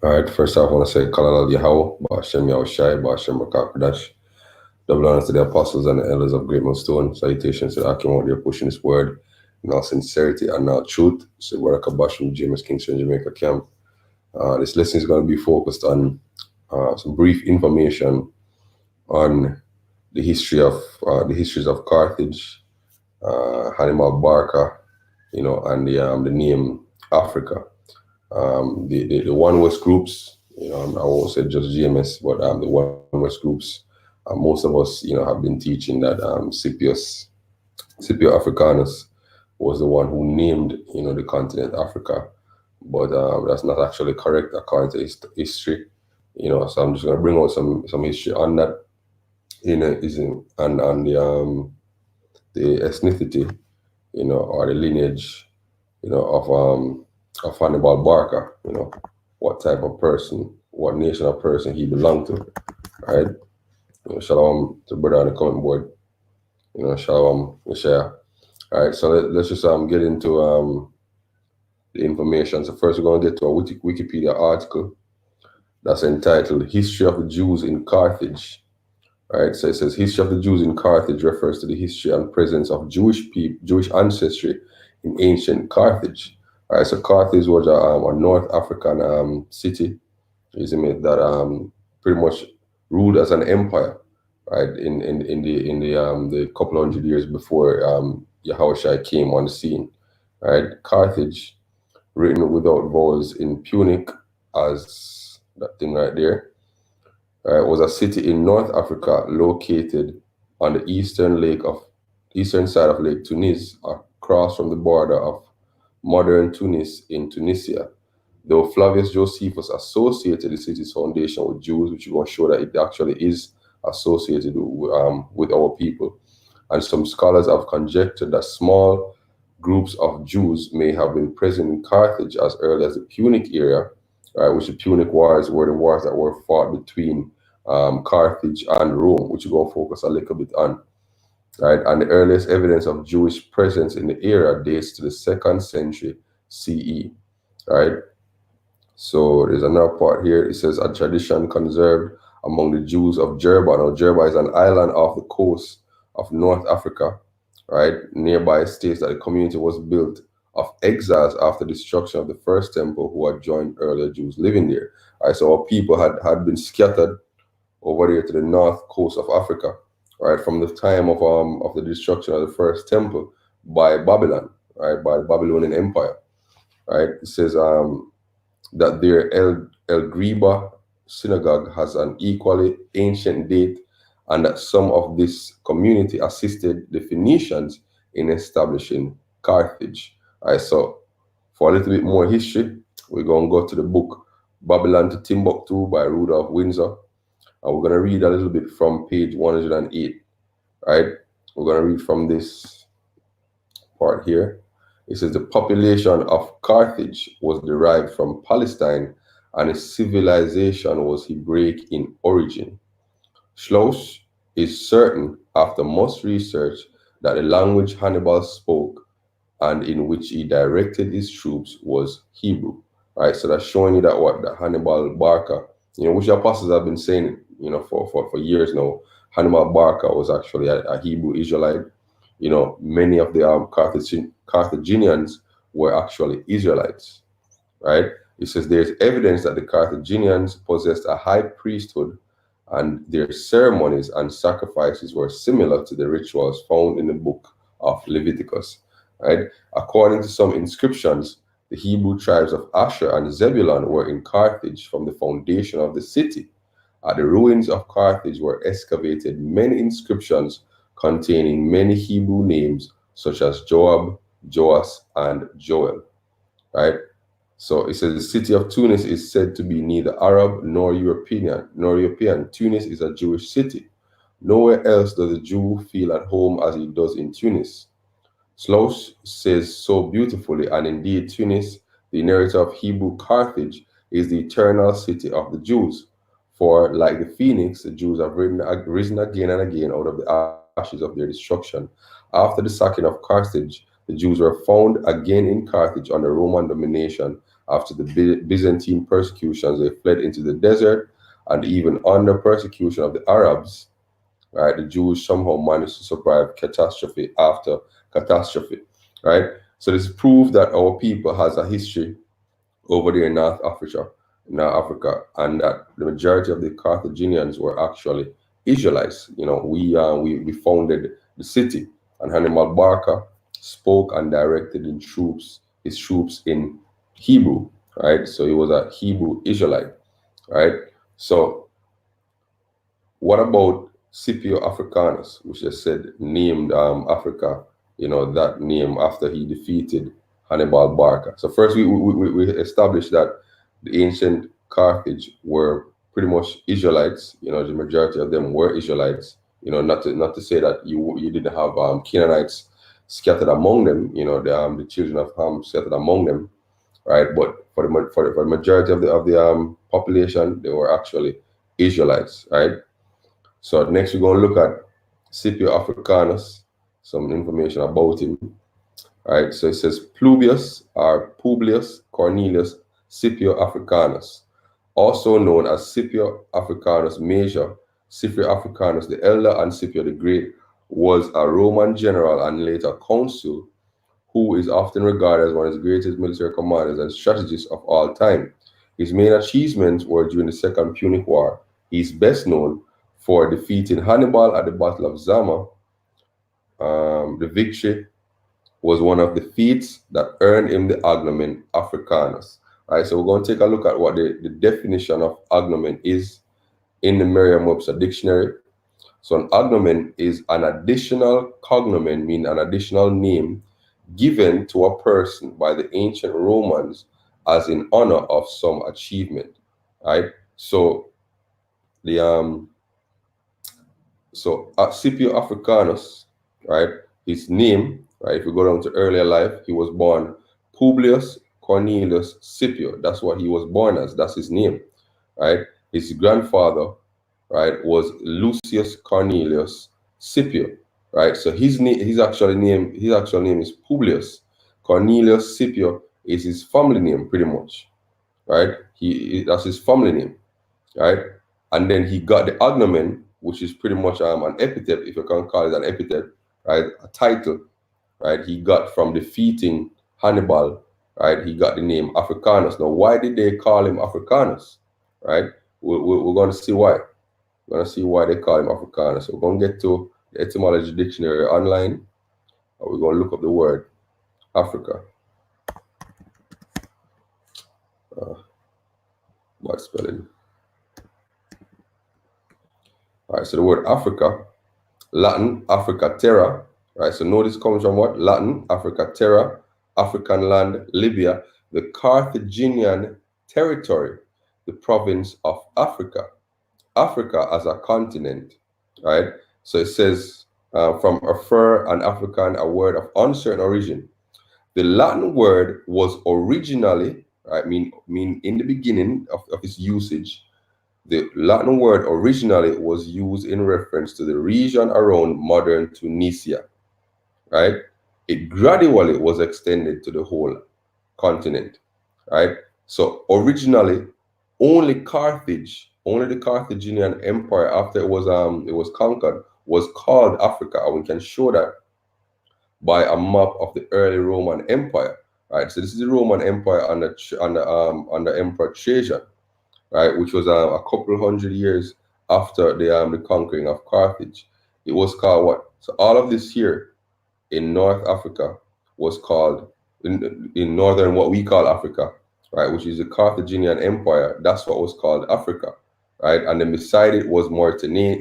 All right, first off, I want to say Kalal Yahweh, Ba'ashem Yahushai, Ba'ashem Rakakadash. Double honors to the apostles and the elders of Great Millstone. Salutations to the Akim out there pushing this word in all sincerity and all truth. So, Barakabash from James Kingston, Jamaica camp. This lesson is going to be focused on some brief information on the histories of Carthage, Hannibal Barca, and the name Africa. The One West groups, I won't say just GMS, but the One West groups, most of us, have been teaching that Scipio Africanus was the one who named, the continent Africa, but that's not actually correct according to history. So I'm just going to bring out some history on that, is and on the ethnicity, or the lineage, of Hannibal Barca, what type of person, what nation of person he belonged to, right? Shalom to brother on the comment board, shalom, share. All right, so let's just get into the information. So first we're going to get to a Wikipedia article that's entitled History of the Jews in Carthage. All right, so it says History of the Jews in Carthage refers to the history and presence of Jewish ancestry in ancient Carthage. All right, so Carthage was a North African city, isn't it, that pretty much ruled as an empire, right? In the couple hundred years before Yahushua came on the scene, right? Carthage, written without vowels in Punic, as that thing right there, was a city in North Africa located on the eastern side of Lake Tunis, across from the border of modern Tunis in Tunisia. Though Flavius Josephus associated the city's foundation with Jews, which is going to show that it actually is associated with our people. And some scholars have conjectured that small groups of Jews may have been present in Carthage as early as the Punic era, which the Punic Wars were the wars that were fought between Carthage and Rome, which we're going to focus a little bit on. Right, and the earliest evidence of Jewish presence in the area dates to the 2nd century CE. Right, so there's another part here. It says a tradition conserved among the Jews of Jerba. Now, Jerba is an island off the coast of North Africa. Right, nearby states that the community was built of exiles after destruction of the first temple who had joined earlier Jews living there. Right, so our people had been scattered over there to the north coast of Africa, right, from the time of the destruction of the first temple by Babylon, right, by the Babylonian Empire, right. It says that their El Griba synagogue has an equally ancient date, and that some of this community assisted the Phoenicians in establishing Carthage. Right, so for a little bit more history, we're going to go to the book Babylon to Timbuktu by Rudolph Windsor. And we're going to read a little bit from page 108, right? We're going to read from this part here. It says the population of Carthage was derived from Palestine and its civilization was Hebraic in origin. Schloss is certain, after much research, that the language Hannibal spoke and in which he directed his troops was Hebrew. Right, so that's showing you that what the Hannibal Barca, which the apostles have been saying, for years now. Hannibal Barca was actually a Hebrew Israelite. Many of the Carthaginians were actually Israelites, right? It says there's evidence that the Carthaginians possessed a high priesthood and their ceremonies and sacrifices were similar to the rituals found in the book of Leviticus, right? According to some inscriptions, the Hebrew tribes of Asher and Zebulun were in Carthage from the foundation of the city. At the ruins of Carthage were excavated many inscriptions containing many Hebrew names such as Joab, Joas, and Joel. Right? So it says the city of Tunis is said to be neither Arab nor European. Tunis is a Jewish city. Nowhere else does a Jew feel at home as he does in Tunis. Schloss says so beautifully, and indeed Tunis, the narrator of Hebrew Carthage, is the eternal city of the Jews. For like the phoenix, the Jews have risen again and again out of the ashes of their destruction. After the sacking of Carthage, the Jews were found again in Carthage under Roman domination After the Byzantine persecutions, they fled into the desert, and even under persecution of the Arabs, right, the Jews somehow managed to survive catastrophe after catastrophe, right? So this proves that our people has a history over there in North Africa, and that the majority of the Carthaginians were actually Israelites. You know, we founded the city, and Hannibal Barca spoke and directed his troops in Hebrew, right? So he was a Hebrew Israelite, right? So what about Scipio Africanus, which I said named Africa, you know, that name after he defeated Hannibal Barca? So first we established that the ancient Carthage were pretty much Israelites. You know, the majority of them were Israelites. You know, not to say that you didn't have Canaanites scattered among them. You know, the children of Ham scattered among them, right? But for the majority of the population, they were actually Israelites, right? So next we're going to look at Scipio Africanus, some information about him. Right, so it says Publius Cornelius Scipio Africanus, also known as Scipio Africanus Major, Scipio Africanus the Elder, and Scipio the Great, was a Roman general and later consul who is often regarded as one of the greatest military commanders and strategists of all time. His main achievements were during the Second Punic War. He is best known for defeating Hannibal at the Battle of Zama. The victory was one of the feats that earned him the agnomen Africanus. All right, so we're going to take a look at what the definition of agnomen is in the Merriam-Webster dictionary. So an agnomen is an additional cognomen, meaning an additional name given to a person by the ancient Romans as in honor of some achievement. Right? So the Scipio Africanus, right? His name, right? If we go down to earlier life, he was born Publius Cornelius Scipio. That's what he was born as. That's his name, right? His grandfather, right, was Lucius Cornelius Scipio, right? So his actual name is Publius Cornelius Scipio. Is his family name pretty much, right? That's his family name, right? And then he got the agnomen, which is pretty much an epithet, if you can call it an epithet, right? A title, right? He got from defeating Hannibal, right? He got the name Africanus. Now, why did they call him Africanus, right? We're going to see why. We're going to see why they call him Africanus. So we're going to get to the etymology dictionary online, and we're going to look up the word Africa. What spelling? All right, so the word Africa, Latin, Africa Terra, right? So notice comes from what? Latin, Africa Terra, African land, Libya, the Carthaginian territory, the province of Africa. Africa as a continent, right? So it says from Afar and African, a word of uncertain origin. The Latin word was originally, right, mean in the beginning of its usage, the Latin word originally was used in reference to the region around modern Tunisia, right? It gradually was extended to the whole continent, right? So originally, only Carthage, only the Carthaginian Empire, after it was conquered, was called Africa, and we can show that by a map of the early Roman Empire, right? So this is the Roman Empire under Emperor Trajan, right, which was a couple hundred years after the conquering of Carthage. It was called what? So all of this here in North Africa was called, in northern what we call Africa, right, which is the Carthaginian Empire. That's what was called Africa, right? And then beside it was Mauritania,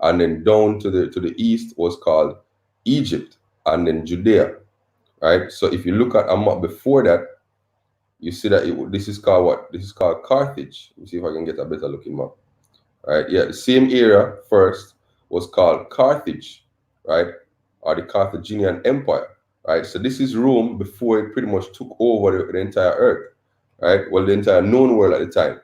and then down to the east was called Egypt, and then Judea, right? So if you look at a map before that, you see that this is called what? This is called Carthage. Let me see if I can get a better looking map. Right? Yeah, the same area first was called Carthage, right? Or the Carthaginian Empire, right? So this is Rome before it pretty much took over the entire earth, right? Well, the entire known world at the time.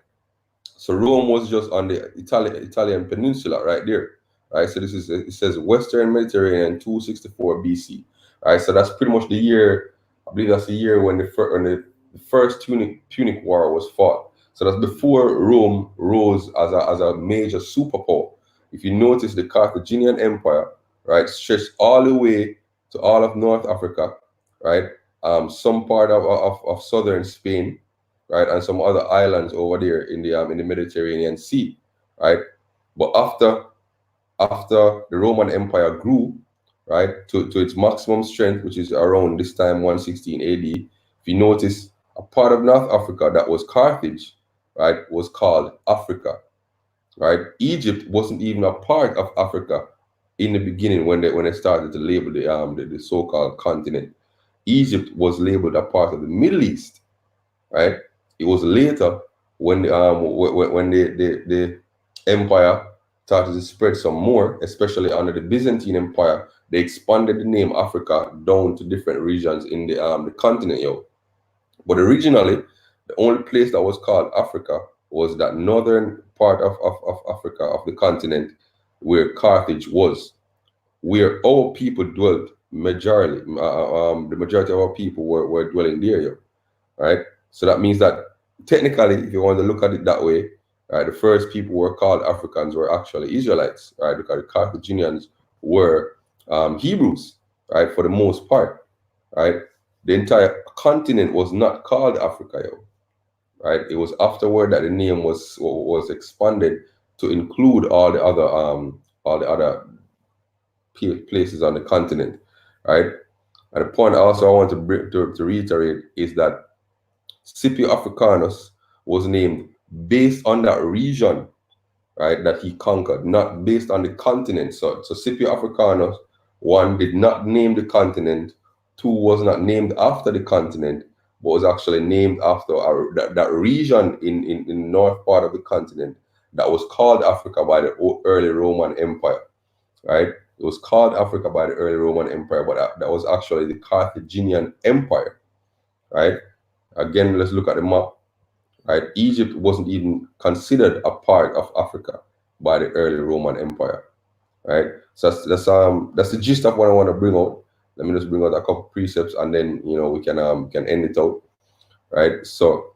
So Rome was just on the Italian peninsula right there, right? So it says Western Mediterranean 264 BC, right? So that's pretty much the year I believe that's the year when the first Punic War was fought. So that's before Rome rose as a major superpower. If you notice, the Carthaginian Empire, right, stretched all the way to all of North Africa, right, some part of southern Spain, right, and some other islands over there in the Mediterranean Sea, right. But after the Roman Empire grew, right, to its maximum strength, which is around this time 116 AD, if you notice, a part of North Africa that was Carthage, right, was called Africa, right? Egypt wasn't even a part of Africa in the beginning when they started to label the so-called continent. Egypt was labeled a part of the Middle East, right? It was later when the empire started to spread some more, especially under the Byzantine Empire. They expanded the name Africa down to different regions in the continent, yo. But originally, the only place that was called Africa was that northern part of Africa, of the continent, where Carthage was, where our people dwelt majority. The majority of our people were dwelling there, yo, right? So that means that technically, if you want to look at it that way, right, the first people who were called Africans were actually Israelites, right? Because the Carthaginians were Hebrews, right, for the most part, right? The entire continent was not called Africa, yo, right? It was afterward that the name was expanded to include all the other places on the continent, right? And the point also I want to reiterate is that Scipio Africanus was named based on that region, right, that he conquered, not based on the continent. So Scipio Africanus, one, did not name the continent, two, was not named after the continent, but was actually named after that region in the north part of the continent that was called Africa by the early Roman Empire, right? It was called Africa by the early Roman Empire, but that was actually the Carthaginian Empire, right? Again, let's look at the map, right? Egypt wasn't even considered a part of Africa by the early Roman Empire, right? So that's the gist of what I want to bring out. Let me just bring out a couple precepts, and then we can end it out, right? So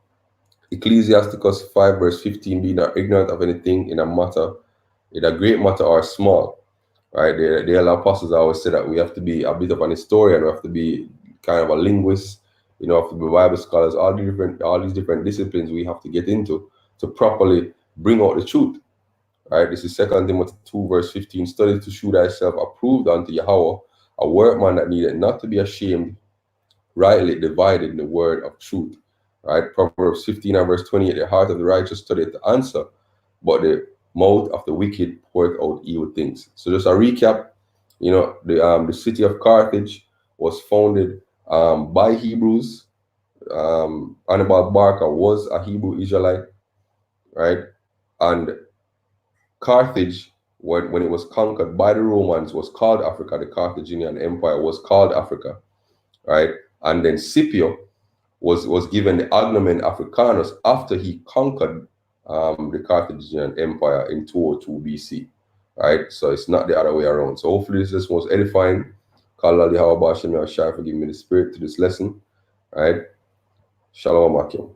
Ecclesiasticus 5 verse 15, be not ignorant of anything in a matter, in a great matter or small, right? The early apostles always said that we have to be a bit of an historian, we have to be kind of a linguist, have to be Bible scholars, all these different disciplines we have to get into to properly bring out the truth, right? This is 2 Timothy 2 verse 15. Study to show thyself approved unto Yahweh, a workman that needed not to be ashamed, rightly dividing the word of truth, right? Proverbs 15 and verse 28. The heart of the righteous studieth to answer, but the mouth of the wicked poureth out evil things. So just a recap, the city of Carthage was founded by Hebrews. Hannibal Barca was a Hebrew Israelite, right? And Carthage, when it was conquered by the Romans, was called Africa. The Carthaginian Empire was called Africa, right? And then Scipio was given the agnomen Africanus after he conquered the Carthaginian Empire in 202 BC, right? So it's not the other way around. So hopefully this was edifying. Forgive me the spirit to this lesson, right? Shalom Akim.